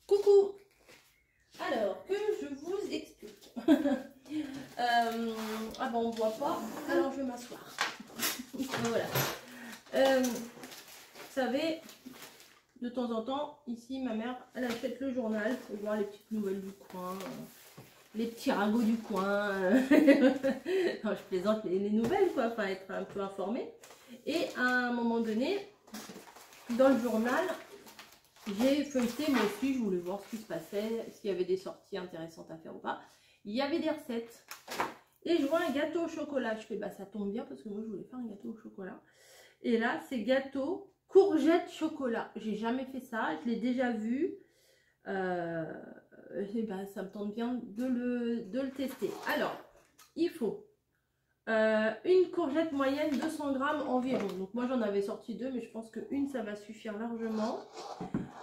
Coucou. Alors, que je vous explique. Ah bon, on ne voit pas, alors je vais m'asseoir. Voilà. Vous savez, de temps en temps, ici, ma mère, elle achète le journal pour voir les petites nouvelles du coin, les petits ragots du coin. Non, je plaisante, les nouvelles, quoi, enfin, être un peu informée. Et à un moment donné, dans le journal, j'ai feuilleté, moi aussi, je voulais voir ce qui se passait, s'il y avait des sorties intéressantes à faire ou pas. Il y avait des recettes. Et je vois un gâteau au chocolat. Je fais, bah ça tombe bien parce que moi, je voulais faire un gâteau au chocolat. Et là, c'est gâteau courgette chocolat. J'ai jamais fait ça, je l'ai déjà vu. Et bah, ça me tente bien de le tester. Alors, il faut une courgette moyenne, 200 grammes environ. Donc moi, j'en avais sorti 2, mais je pense qu'une, ça va suffire largement.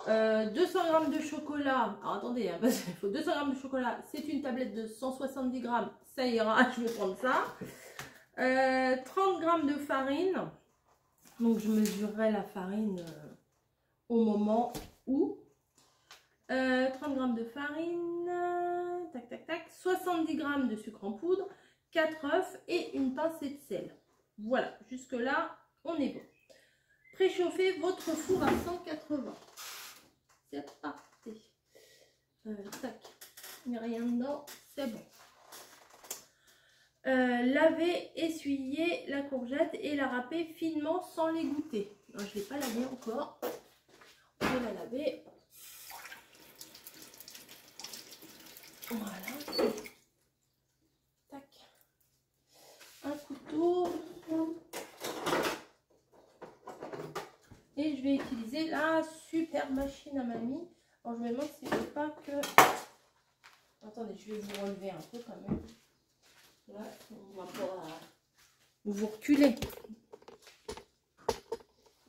200 grammes de chocolat. Alors attendez, hein, parce qu'il faut 200 grammes de chocolat. C'est une tablette de 170 grammes. Ça ira, je vais prendre ça. 30 grammes de farine. Donc je mesurerai la farine au moment où. 30 grammes de farine. Tac, tac, tac. 70 grammes de sucre en poudre. 4 œufs et une pincée de sel. Voilà, jusque là, on est bon. Préchauffez votre four à 180. C'est parti. Tac, il n'y a rien dedans, c'est bon. Laver, essuyer la courgette et la râper finement sans l'égoutter. Je ne l'ai pas lavé encore. On va la laver. Voilà. Tac. Un couteau. Et je vais utiliser la super machine à mamie. Alors je me demande si je ne veux pas que... Attendez, je vais vous relever un peu quand même. Là, on va pas vous reculer.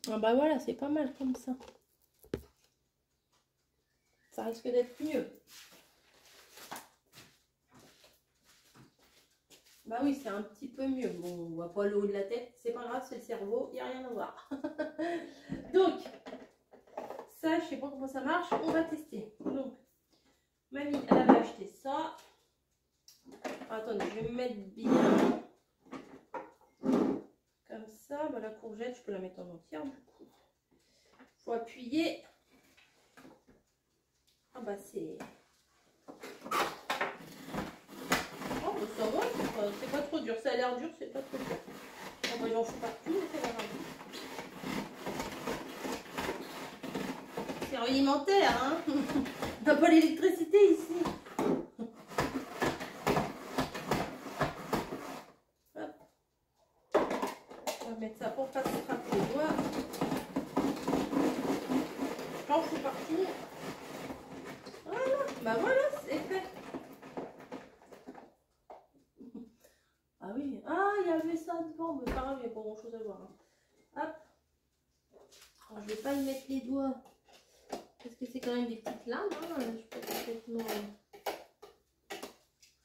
Ah bah voilà, c'est pas mal comme ça. Ça risque d'être mieux. Bah oui, c'est un petit peu mieux. Bon, on voit pas le haut de la tête. C'est pas grave, c'est le cerveau. Il n'y a rien à voir. Donc, ça, je sais pas comment ça marche. On va tester. Donc, mamie, elle avait acheté ça. Attendez, je vais me mettre bien. Comme ça. Bah, la courgette, je peux la mettre en entière du coup. Faut appuyer. Ah bah c'est... Oh bah ça va, c'est pas trop dur. Ça a l'air dur, c'est pas trop dur. Oh bah j'en fous partout, mais ça a l'air dur. C'est rudimentaire, hein. On n'a pas l'électricité ici. Hop. On va mettre ça pour pas se frapper les doigts. J'en fous partout. Voilà, bah voilà, c'est fait. Ah oui, ah il y avait ça devant, mais pas grave, il n'y a pas grand chose à voir. Hein. Hop. Alors, je vais pas y mettre les doigts. Parce que c'est quand même des petites lames. Hein. Je peux complètement...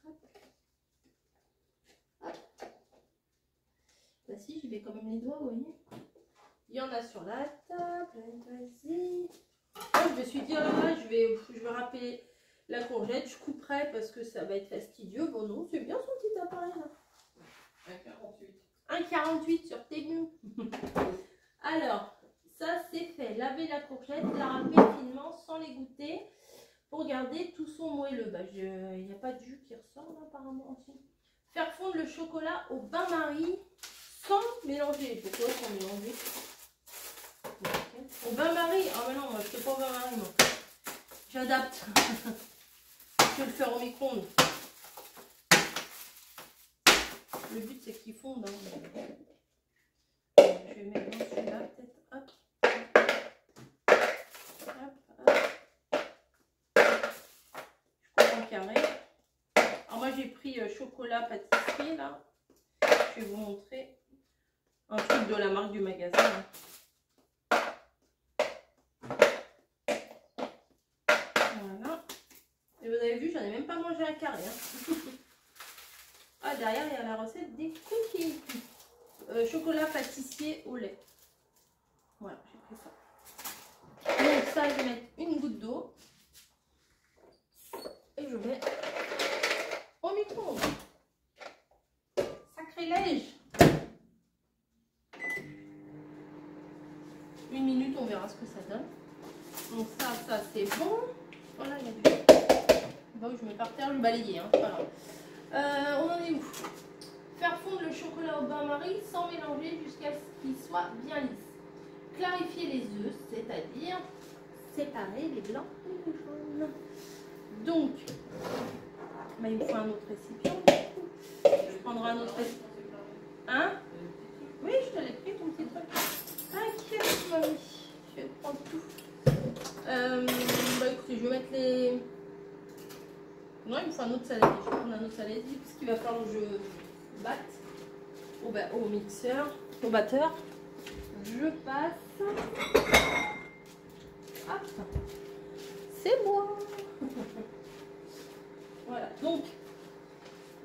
Hop. Hop. Bah si, j'y vais quand même les doigts, vous voyez. Il y en a sur la table. Vas-y. Oh, je me suis dit, alors là, je vais râper la courgette. Je couperai parce que ça va être fastidieux. Bon non, c'est bien son petit appareil là. 1,48. 1,48 sur Temu. Alors... Ça, c'est fait. Laver la courgette, la râper finement sans l'égoutter pour garder tout son moelleux. Bah, il n'y a pas de jus qui ressort là, apparemment aussi. Faire fondre le chocolat au bain-marie sans mélanger. Pourquoi sans mélanger? Okay. Au bain-marie? Ah mais non, moi je ne fais pas au bain-marie, moi. J'adapte. Je vais le faire au micro-ondes. Le but, c'est qu'il fonde. Hein. Je vais mettre dans celui-là, peut-être. Hop. Carré. Alors moi j'ai pris chocolat pâtisserie là. Je vais vous montrer un truc de la marque du magasin. Voilà. Et vous avez vu, j'en ai même pas mangé un carré. Hein. Ah derrière il y a la recette des cookies. Chocolat pâtissier au lait. Voilà, j'ai pris ça. Donc ça je vais mettre une goutte d'eau. je vais au micro-ondes. Sacrilège. 1 minute, on verra ce que ça donne. Donc ça c'est bon. Voilà, il y a du... Bah oui, je mets par terre, je vais balayer. Hein. Voilà. On en est où? Faire fondre le chocolat au bain-marie sans mélanger jusqu'à ce qu'il soit bien lisse. Clarifier les œufs, c'est-à-dire séparer les blancs et les jaunes. Donc, bah, il me faut un autre récipient. Je prendrai un autre récipient. Hein? Oui, je te l'ai pris ton petit truc. T'inquiète, mamie. Je vais prendre tout. Bah écoutez, je vais mettre les... Non, il me faut un autre saladier. Je vais prendre un autre saladier parce qu'il va falloir que je batte au mixeur, au batteur. Je passe. Hop. C'est bon. Voilà, donc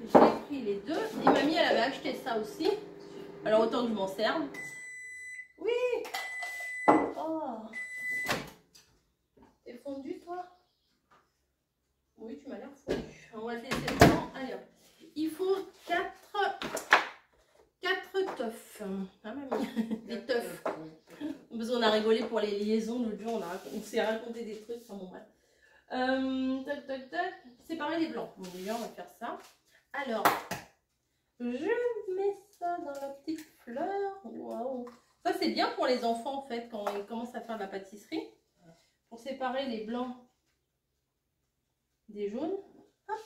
j'ai pris les deux. Et mamie, elle avait acheté ça aussi. Alors autant que je m'en serve. Oui. Oh. T'es fondu, toi? Oui, tu m'as l'air fondu. On va te laisser le temps. Allez hop. Il faut 4 teufs. Ah, mamie. Des teufs. Parce qu'on a rigolé pour les liaisons l'autre jour. On s'est raconté des trucs. Enfin bon, bref. Tac, tac, tac. Séparer les blancs. Bon, déjà, on va faire ça. Alors, je mets ça dans la petite fleur. Waouh. Ça, c'est bien pour les enfants, en fait, quand ils commencent à faire de la pâtisserie. Pour séparer les blancs des jaunes. Hop.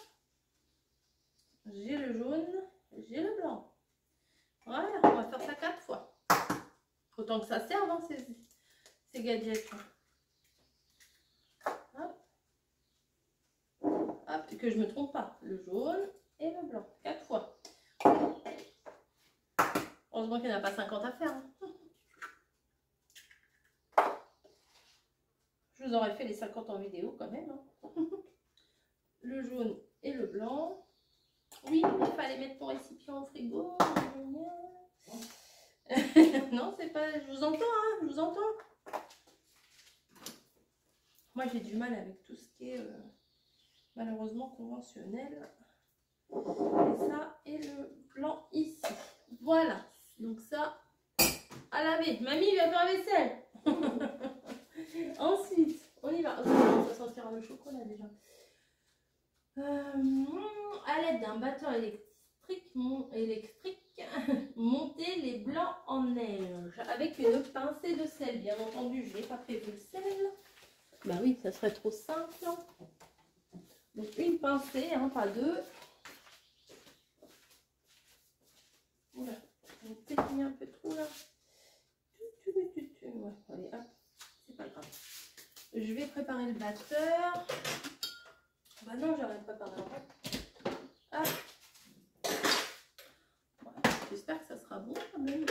J'ai le jaune, j'ai le blanc. Voilà, on va faire ça 4 fois. Autant que ça serve, hein, ces gadgets. Hop. Hop, et que je ne me trompe pas. Le jaune et le blanc. 4 fois. Heureusement qu'il n'y en a pas 50 à faire. Hein. Je vous aurais fait les 50 en vidéo quand même. Hein. Le jaune et le blanc. Oui, il fallait mettre mon récipient au frigo. Non, c'est pas... Je vous entends, hein, je vous entends. Moi, j'ai du mal avec tout ce qui est malheureusement conventionnel. Et ça, et le blanc ici. Voilà. Donc ça, à laver. Mamie, va faire la vaisselle. Ensuite, on y va. Oh, ça sentira le chocolat déjà. À l'aide d'un batteur électrique, monter les blancs en neige avec une pincée de sel. Bien entendu, je n'ai pas prévu le sel. Bah oui, ça serait trop simple. Donc une pincée, hein, pas deux. Oula, j'ai peut-être mis un peu trop là. Ouais, allez, hop, c'est pas grave. Je vais préparer le batteur. Bah non, j'arrête pas par là. Ah. Voilà. J'espère que ça sera bon quand même.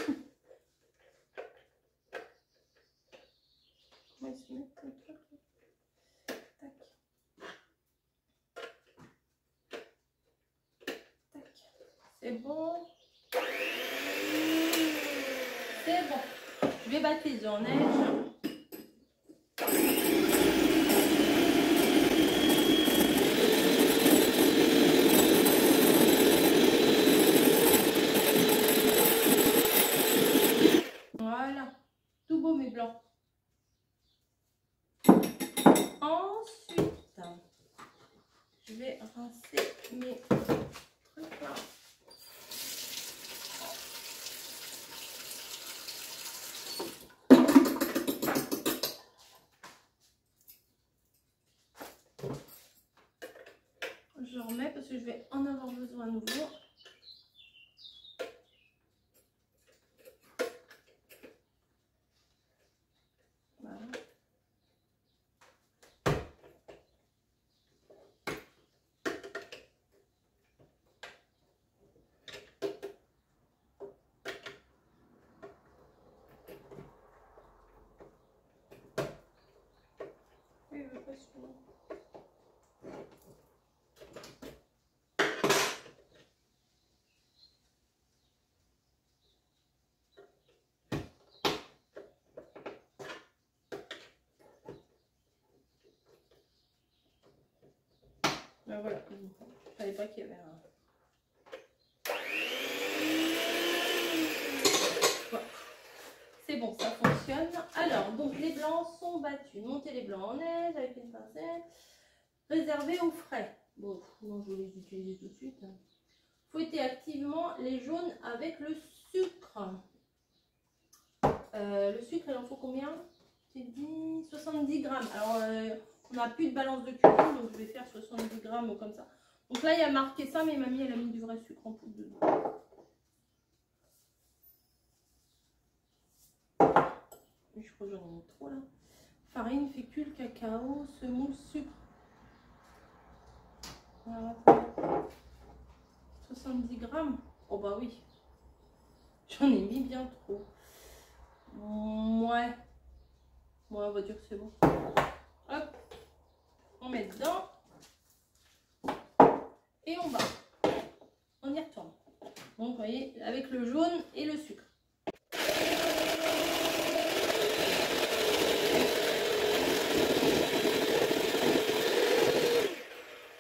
On va essayer de mettre comme ça. Tac. Tac. C'est bon. C'est bon. Je vais battre les œufs en neige. Voilà, tout beau mes blancs. Ensuite, je vais rincer mes trucs là. Je remets parce que je vais en avoir besoin à nouveau. Ben voilà. Je savais pas qu'il y avait un... Voilà. C'est bon, ça fonctionne. Alors, donc les blancs sont battus. Montez les blancs en neige avec une pincette. Réservé au frais. Bon, non, je vais les utiliser tout de suite. Fouettez activement les jaunes avec le sucre. Le sucre, il en faut combien? J'ai dit 70 grammes. Alors, on n'a plus de balance de cuisine, donc je vais faire 70 grammes comme ça. Donc là, il y a marqué ça, mais mamie, elle a mis du vrai sucre en poudre dedans. Je crois que j'en ai mis trop là. Farine, fécule, cacao, semoule, sucre. Alors, attends. 70 grammes. Oh bah oui. J'en ai mis bien trop. Ouais. Bon, on va dire que c'est bon. Hop. On met dedans. Et on bat. On y retourne. Donc, vous voyez, avec le jaune et le sucre.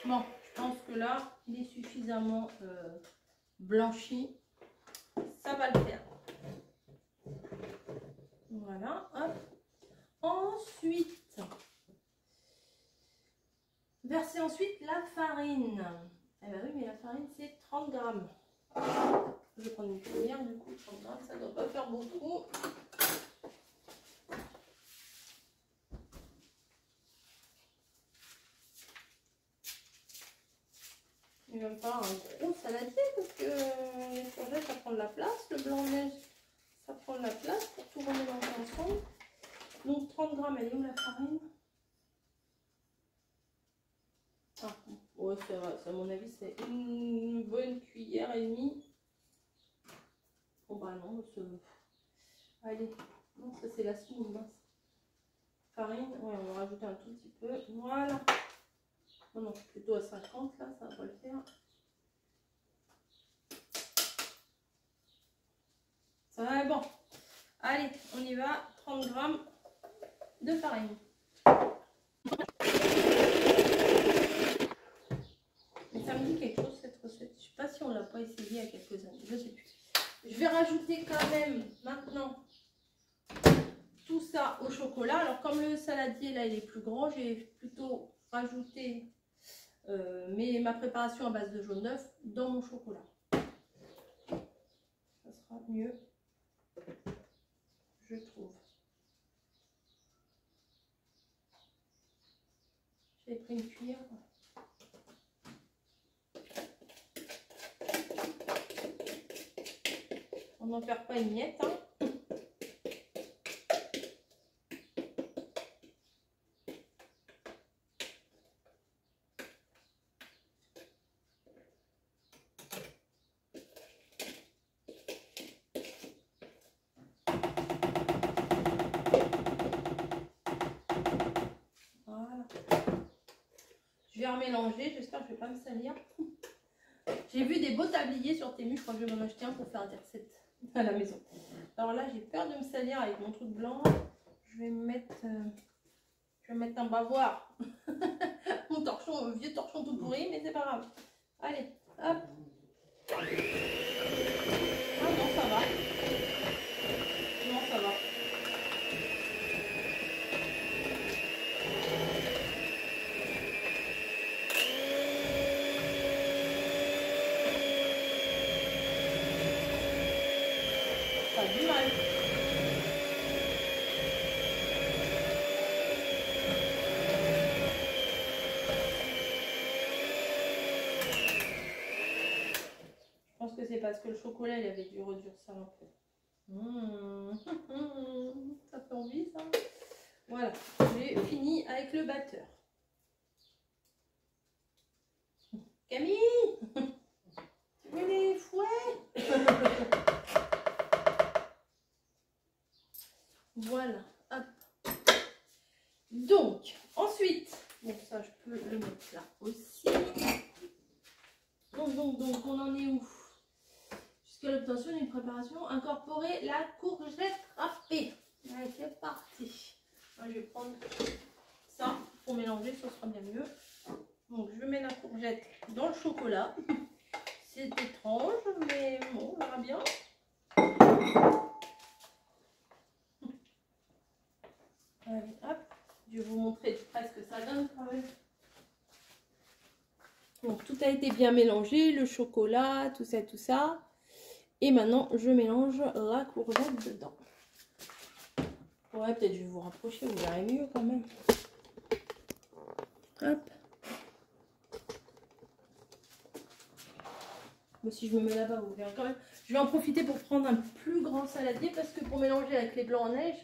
Bon, je pense que là, il est suffisamment blanchi. Ça va le faire. Voilà, hop. Ensuite, versez ensuite la farine. Eh bien oui, mais la farine, c'est 30 grammes. Je vais prendre une cuillère, du coup, 30 grammes, ça ne doit pas faire beaucoup. Il va me falloir un gros saladier parce que les courgettes, ça prend de la place. Le blanc de neige, ça prend de la place pour tout remélanger ensemble. Donc 30 grammes, elle est où la farine? Ah, ouais, ça va. À mon avis, c'est une bonne cuillère et demie. Bon, bah non, allez. Non, ça c'est la semoule mince. Farine, ouais, on va rajouter un tout petit peu. Voilà. Non, non, plutôt à 50 là, ça va le faire. Ça va, bon. Allez, on y va. 30 grammes de farine. Mais ça me dit quelque chose cette recette. Je ne sais pas si on ne l'a pas essayé il y a quelques années. Je ne sais plus. Je vais rajouter quand même maintenant tout ça au chocolat. Alors comme le saladier là il est plus grand, j'ai plutôt rajouté ma préparation à base de jaune d'œuf dans mon chocolat. Ça sera mieux, je trouve. J'ai pris une cuillère. On n'en perd pas une miette, hein. Je vais remélanger, j'espère que je ne vais pas me salir. J'ai vu des beaux tabliers sur Temu, je crois que je vais m'en acheter un pour faire des recettes à la maison. Alors là, j'ai peur de me salir avec mon truc blanc. Je vais mettre un bavoir. Mon torchon, vieux torchon tout pourri, mais c'est pas grave. Allez, hop. Ah non, ça va. Non, ça va. Ça a du mal. Je pense que c'est parce que le chocolat, il avait dû redurcir un peu. Ça fait envie, ça. Voilà, j'ai fini avec le batteur. Camille, tu veux les fouets? Voilà, hop. Donc, ensuite, bon ça je peux le mettre là aussi. Donc, on en est où? Jusqu'à l'obtention d'une préparation, incorporer la courgette râpée. Allez, c'est parti. Je vais prendre ça pour mélanger, ça sera bien mieux. Donc, je mets la courgette. courgette dans le chocolat. C'est étrange, mais bon, on verra bien. Allez, hop, je vais vous montrer de près ce que ça donne quand même. Donc tout a été bien mélangé, le chocolat, tout ça, tout ça. Et maintenant, je mélange la courgette dedans. Ouais, peut-être je vais vous rapprocher, vous verrez mieux quand même. Hop. Mais si je me mets là-bas, vous verrez quand même. Je vais en profiter pour prendre un plus grand saladier parce que pour mélanger avec les blancs en neige,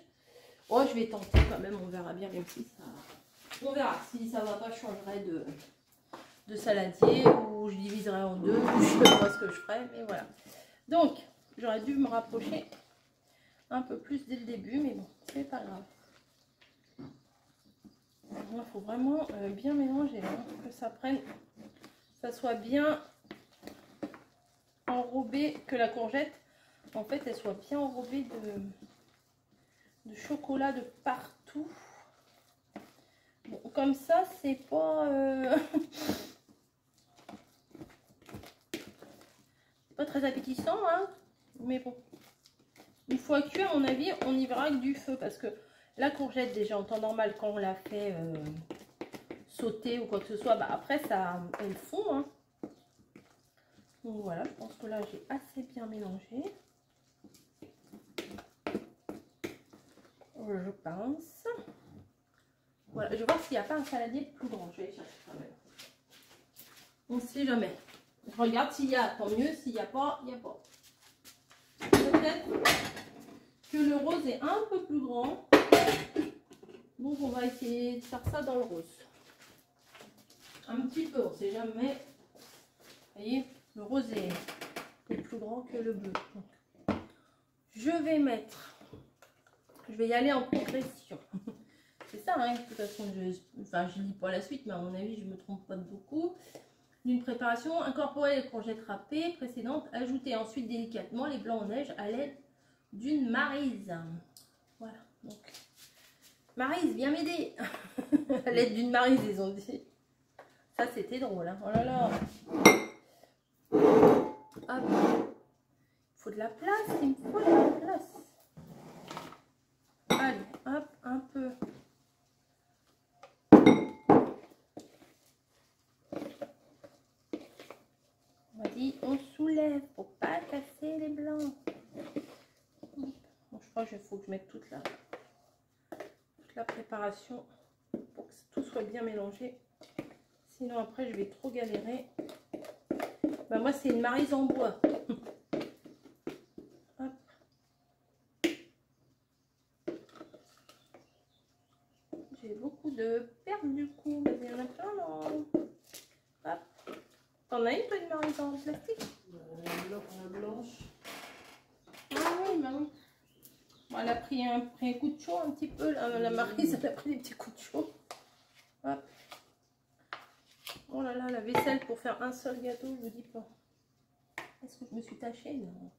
oh, je vais tenter quand même, on verra bien, même si ça... On verra, si ça va pas, je changerai de saladier ou je diviserai en deux, je sais pas ce que je ferai, mais voilà. Donc, j'aurais dû me rapprocher un peu plus dès le début, mais bon, c'est pas grave. Il faut vraiment bien mélanger, hein, que ça prenne, ça soit bien enrobé, que la courgette, en fait, elle soit bien enrobée de chocolat de partout. Bon, comme ça, c'est pas... pas très appétissant, hein, mais bon. Une fois cuit, à mon avis, on y verra que du feu, parce que la courgette, déjà en temps normal, quand on la fait sauter ou quoi que ce soit, bah, après, ça, elle fond, hein. Donc voilà, je pense que là, j'ai assez bien mélangé. Je pense. Voilà, je vais voir s'il n'y a pas un saladier plus grand. Je vais aller chercher quand même. On ne sait jamais. Je regarde s'il y a, tant mieux. S'il n'y a pas, il n'y a pas. Peut-être que le rose est un peu plus grand. Donc on va essayer de faire ça dans le rose. Un petit peu, on ne sait jamais. Vous voyez, le rose est plus grand que le bleu. Donc, je vais mettre... Je vais y aller en progression. C'est ça, hein, de toute façon, je lis pas la suite, mais à mon avis, je me trompe pas de beaucoup. D'une préparation, incorporer les courgettes râpées précédentes, ajouter ensuite délicatement les blancs en neige à l'aide d'une maryse. Voilà, donc, maryse, viens m'aider. À l'aide d'une maryse, ils ont dit. Ça, c'était drôle, hein. Oh là là. Hop. Il faut de la place, il me faut de la place. Allez, hop, un peu. On dit, on soulève pour pas casser les blancs. Bon, je crois qu'il faut que je mette toute la préparation pour que tout soit bien mélangé. Sinon après je vais trop galérer. Ben, moi c'est une maryse en bois. Hop. J'ai beaucoup de perles du coup. Il y en a plein là. Hop. T'en as une toi, une maryse en plastique? La blanche. Ah oui, bah oui. Bon, elle a pris un coup de chaud un petit peu. La maryse elle a pris des petits coups de chaud. Hop. Oh là là, la vaisselle pour faire un seul gâteau, je vous dis pas. Est-ce que je me suis tachée? Non.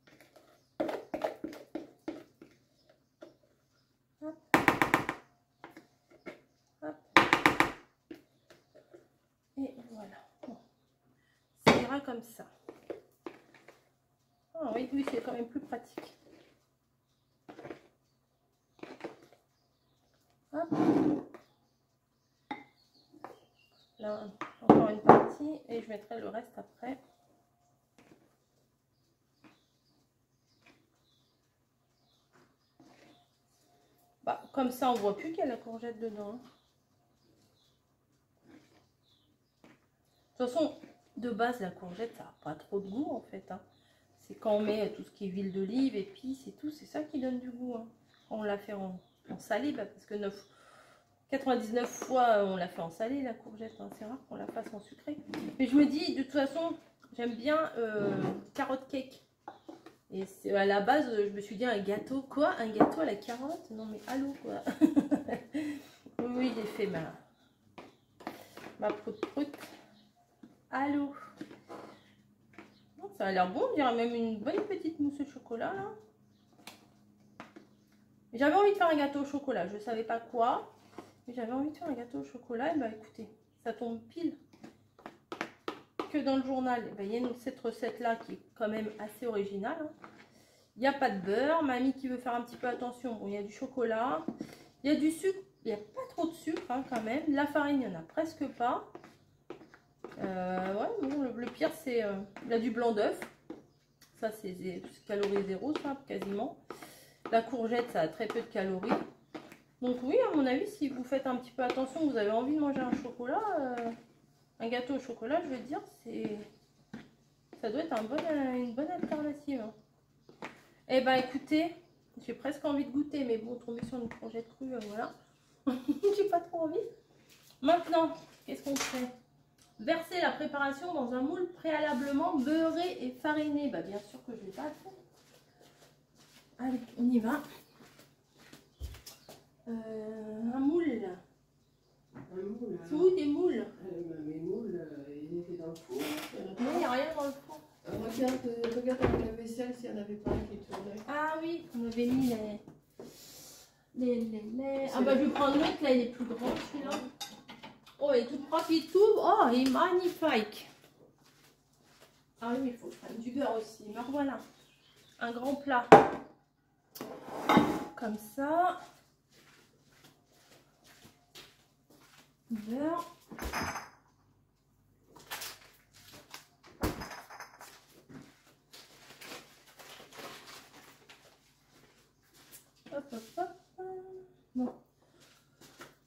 Hop. Hop. Et voilà. Bon. Ça ira comme ça. Ah oui, oui, c'est quand même plus pratique. Hop. Là, encore une partie et je mettrai le reste après. Bah, comme ça, on voit plus qu'il y a la courgette dedans. De toute façon, de base, la courgette, ça n'a pas trop de goût en fait, hein. C'est quand on met tout ce qui est huile d'olive, épices et tout, c'est ça qui donne du goût, hein. Quand on la fait en salé, bah, parce que 99 fois on la fait en salé la courgette, hein. C'est rare qu'on la fasse en sucré. Mais je me dis, de toute façon, j'aime bien carotte cake. Et à la base, je me suis dit un gâteau, quoi? Un gâteau à la carotte? Non mais allô quoi. Oui, j'ai fait ma prout-prout. Allô. Ça a l'air bon, on dirait même une bonne petite mousse au chocolat là. J'avais envie de faire un gâteau au chocolat, je ne savais pas quoi. Mais j'avais envie de faire un gâteau au chocolat, et bah écoutez, ça tombe pile. que dans le journal, il y a cette recette-là qui est quand même assez originale. Hein. Il n'y a pas de beurre. Mamie qui veut faire un petit peu attention. Bon, il y a du chocolat. Il y a du sucre. Il n'y a pas trop de sucre hein, quand même. La farine, il n'y en a presque pas. Ouais, bon, le pire, c'est il y a du blanc d'œuf. Ça, c'est calories zéro, ça, quasiment. La courgette, ça a très peu de calories. Donc oui, à mon avis, si vous faites un petit peu attention, vous avez envie de manger un chocolat, un gâteau au chocolat, je veux dire, ça doit être une bonne alternative. Hein. Eh ben écoutez, j'ai presque envie de goûter, mais bon, tomber sur une courgette crue, voilà. J'ai pas trop envie. Maintenant, qu'est-ce qu'on fait? Verser la préparation dans un moule préalablement beurré et fariné. Bah bien sûr que je ne l'ai pas fait. Allez, on y va. Un moule. Un moule. C'est où des moules? Mes moules, ils étaient dans le four. Non, il n'y a rien dans le four. Regarde avec la vaisselle s'il n'y en avait pas qui tournait. Ah oui, on avait mis les... Ah bah je vais prendre l'autre, là il est plus grand celui-là. Oh, il est tout propre, il tout. Oh, il est magnifique. Ah oui, mais il faut prendre du beurre aussi. Alors voilà, un grand plat. Comme ça. Beurre. Hop, hop, hop. Bon.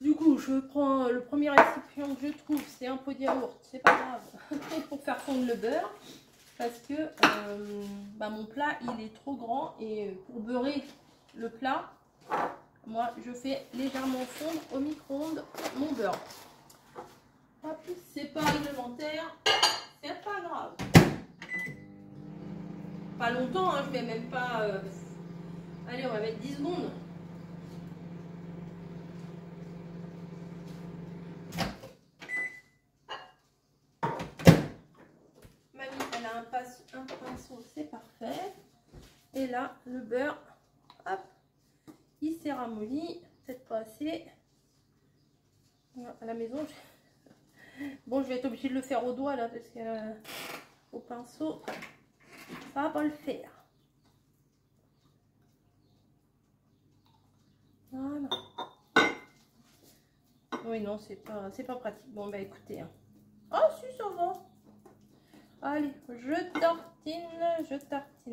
Du coup, je prends le premier récipient que je trouve, c'est un pot de yaourt, c'est pas grave, pour faire fondre le beurre, parce que mon plat il est trop grand et pour beurrer le plat, moi je fais légèrement fondre au micro-ondes mon beurre. C'est pas réglementaire, c'est pas grave. Pas longtemps, hein, je vais même pas. Allez, on va mettre 10 secondes. Un pinceau, c'est parfait. Et là, le beurre, hop, il s'est ramolli. Peut-être pas assez. À la maison, bon, je vais être obligée de le faire au doigt là, parce que au pinceau, ça va pas le faire. Voilà. Oui, non, c'est pas pratique. Bon, bah écoutez. Hein. Oh, si, ça va. Allez, je tartine.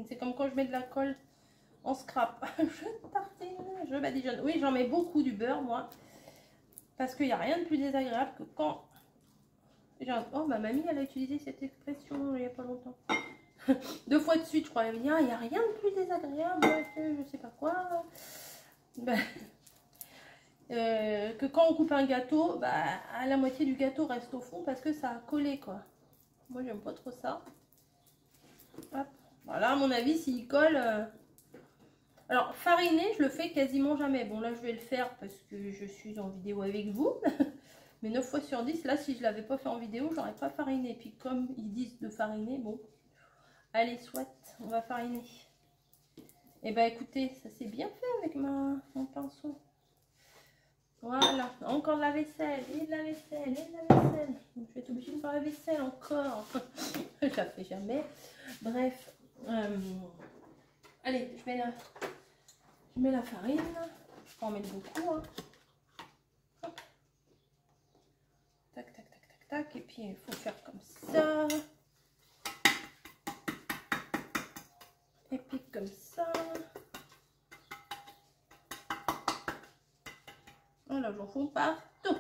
C'est comme quand je mets de la colle en scrap. Je tartine, je badigeonne. Oui, j'en mets beaucoup du beurre, moi. Parce qu'il n'y a rien de plus désagréable que quand... Oh, ma mamie, elle a utilisé cette expression il n'y a pas longtemps. 2 fois de suite, je crois. Elle me dit, il n'y a rien de plus désagréable que je sais pas quoi. Ben, que quand on coupe un gâteau, à la moitié du gâteau reste au fond parce que ça a collé, quoi. Moi, j'aime pas trop ça. Hop. Voilà, à mon avis, s'il colle... Alors, fariner, je le fais quasiment jamais. Bon, là, je vais le faire parce que je suis en vidéo avec vous. Mais 9 fois sur 10, là, si je l'avais pas fait en vidéo, j'aurais pas fariné. Et puis, comme ils disent de fariner, bon. Allez, soit, on va fariner. Et bah, écoutez, ça s'est bien fait avec mon pinceau. Voilà, encore de la vaisselle, et de la vaisselle, et de la vaisselle. Je vais être obligée de faire la vaisselle encore. Je la fais jamais. Bref. Allez, je mets la farine. Je peux en mettre beaucoup. Hein. Hop. Tac, tac, tac, tac, tac. Et puis, il faut faire comme ça. Et puis, comme ça. Voilà, j'en fous partout.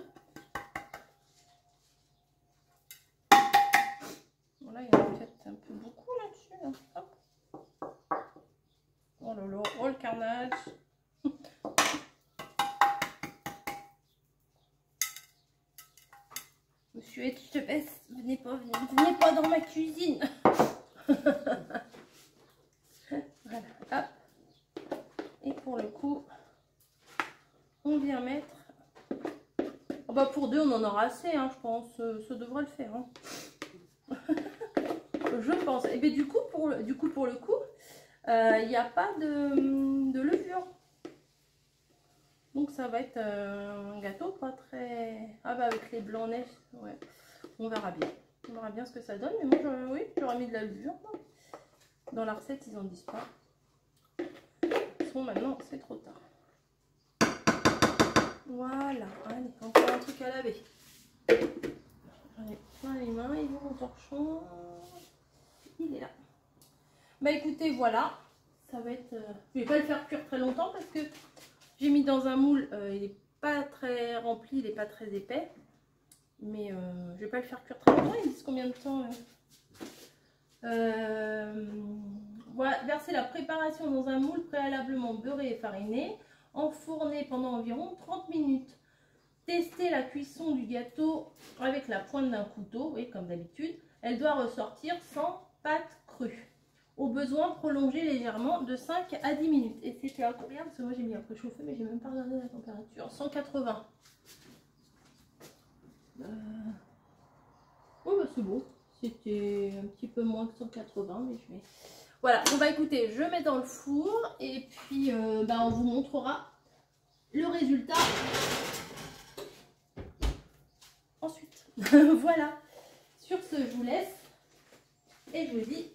Voilà, il y en a peut-être un peu beaucoup là-dessus. Là. Hop. Oh là là, oh le carnage. Monsieur Etchepes, venez pas dans ma cuisine. Voilà, hop. Et pour le coup, on vient mettre... Oh bah pour 2, on en aura assez, hein, je pense. Ça devrait le faire. Hein. Je pense. Et bien du coup, pour le coup, il n'y a pas de levure. Donc ça va être un gâteau pas très... Ah bah avec les blancs neige, ouais. On verra bien. On On verra bien ce que ça donne. Mais moi, oui, j'aurais mis de la levure. Dans la recette, ils en disent pas. Maintenant, c'est trop tard. Voilà. Allez, encore un truc à laver. J'en ai plein les mains. Et mon torchon, il est là. Bah écoutez, voilà. Ça va être... Je vais pas le faire cuire très longtemps parce que j'ai mis dans un moule. Il n'est pas très rempli, il n'est pas très épais. Mais je vais pas le faire cuire très longtemps. Ils disent combien de temps Voilà, verser la préparation dans un moule préalablement beurré et fariné, enfourner pendant environ 30 minutes. Tester la cuisson du gâteau avec la pointe d'un couteau, oui, comme d'habitude. Elle doit ressortir sans pâte crue. Au besoin, prolonger légèrement de 5 à 10 minutes. Et c'était à combien? Parce que moi j'ai mis un peu chauffé, mais j'ai même pas regardé la température. 180. Oui, bah c'est beau. C'était un petit peu moins que 180, mais je vais... Voilà, bon bah écoutez, je mets dans le four et puis bah, on vous montrera le résultat ensuite. Voilà, sur ce, je vous laisse et je vous dis